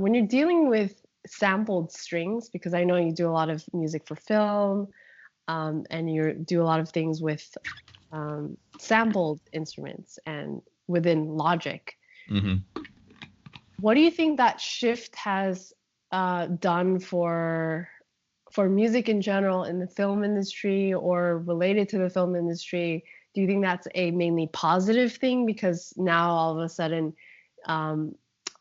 When you're dealing with sampled strings, because I know you do a lot of music for film, and you do a lot of things with sampled instruments and within Logic. Mm-hmm. What do you think that shift has done for music in general in the film industry or related to the film industry? Do you think that's a mainly positive thing because now all of a sudden,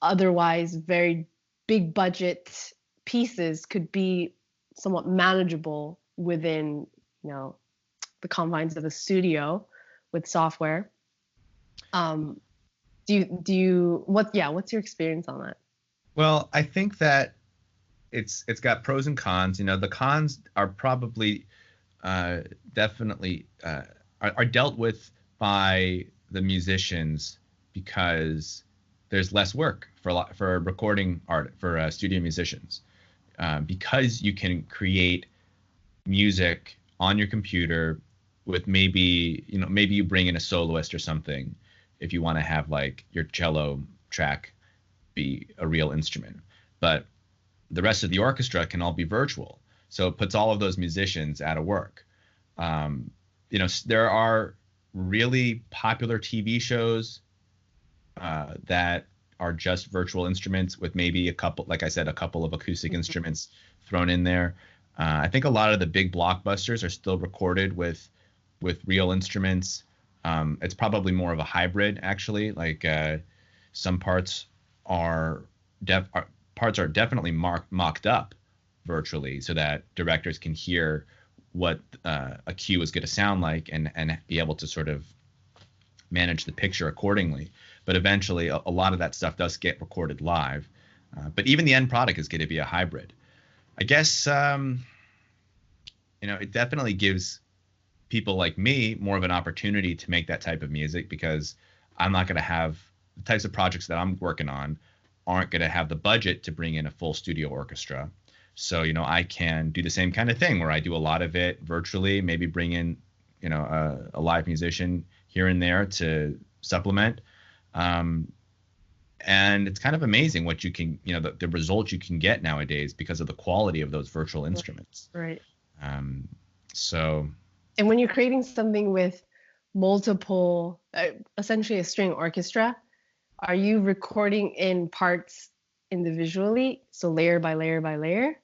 otherwise very big budget pieces could be somewhat manageable within, the confines of a studio with software? What's your experience on that? Well, I think that it's got pros and cons. The cons are probably definitely are dealt with by the musicians because there's less work for recording art for studio musicians, because you can create music on your computer with maybe you bring in a soloist or something if you want to have like your cello track be a real instrument, but the rest of the orchestra can all be virtual, so it puts all of those musicians out of work. There are really popular TV shows that are just virtual instruments with maybe a couple, like I said, a couple of acoustic instruments thrown in there. I think a lot of the big blockbusters are still recorded with real instruments. It's probably more of a hybrid, actually. Like some parts are definitely mocked up virtually so that directors can hear what a cue is going to sound like and be able to sort of manage the picture accordingly. But eventually, a lot of that stuff does get recorded live. But even the end product is going to be a hybrid. I guess, it definitely gives people like me more of an opportunity to make that type of music because I'm not going to have the types of projects that I'm working on aren't going to have the budget to bring in a full studio orchestra. So, I can do the same kind of thing where I do a lot of it virtually, maybe bring in, a live musician here and there to supplement. And it's kind of amazing what you can, the results you can get nowadays because of the quality of those virtual instruments. Right. So. And when you're creating something with multiple, essentially a string orchestra, are you recording in parts individually, so layer by layer by layer?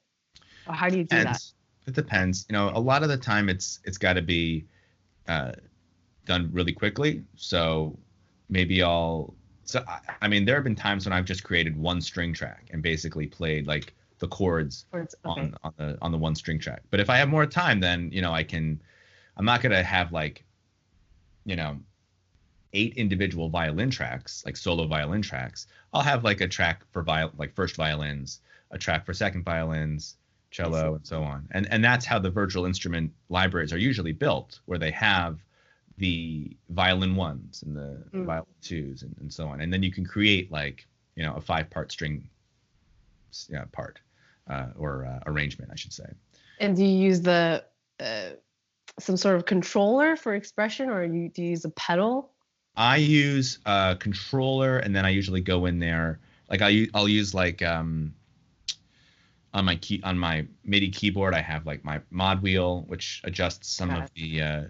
Or how do you do that? It depends. A lot of the time it's got to be done really quickly. So maybe I mean, there have been times when I've just created one string track and basically played like the chords okay. on the one string track. But if I have more time, then I'm not gonna have like 8 individual violin tracks, like solo violin tracks. I'll have like a track for first violins, a track for second violins, cello, and so on. And that's how the virtual instrument libraries are usually built, where they have the violin ones and the violin twos and so on. And then you can create like, a 5-part string part or arrangement, I should say. And do you use the some sort of controller for expression, or do you use a pedal? I use a controller, and then I usually go in there. Like I'll use like on my MIDI keyboard, I have like my mod wheel, which adjusts some of the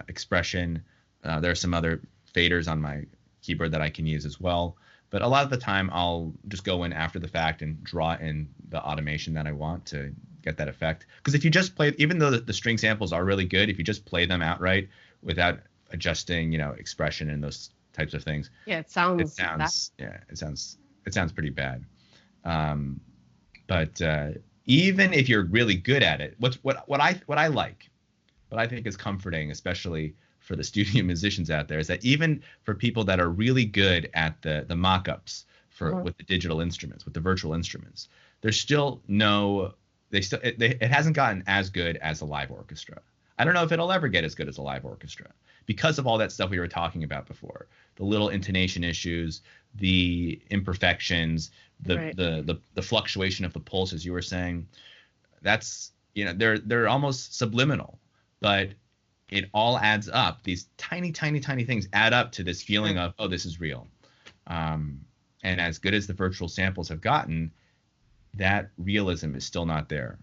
expression. There are some other faders on my keyboard that I can use as well. But a lot of the time, I'll just go in after the fact and draw in the automation that I want to get that effect. Because if you just play, even though the string samples are really good, if you just play them outright without adjusting, expression and those types of things, it sounds pretty bad. But even if you're really good at it, what I like, what I think is comforting, especially for the studio musicians out there, is that even for people that are really good at the mock-ups with the digital instruments, with the virtual instruments, there's still it hasn't gotten as good as a live orchestra. I don't know if it'll ever get as good as a live orchestra because of all that stuff we were talking about before, the little intonation issues, the imperfections, the fluctuation of the pulse, as you were saying. That's, they're almost subliminal, but it all adds up. These tiny, tiny, tiny things add up to this feeling of, oh, this is real. And And as good as the virtual samples have gotten, that realism is still not there.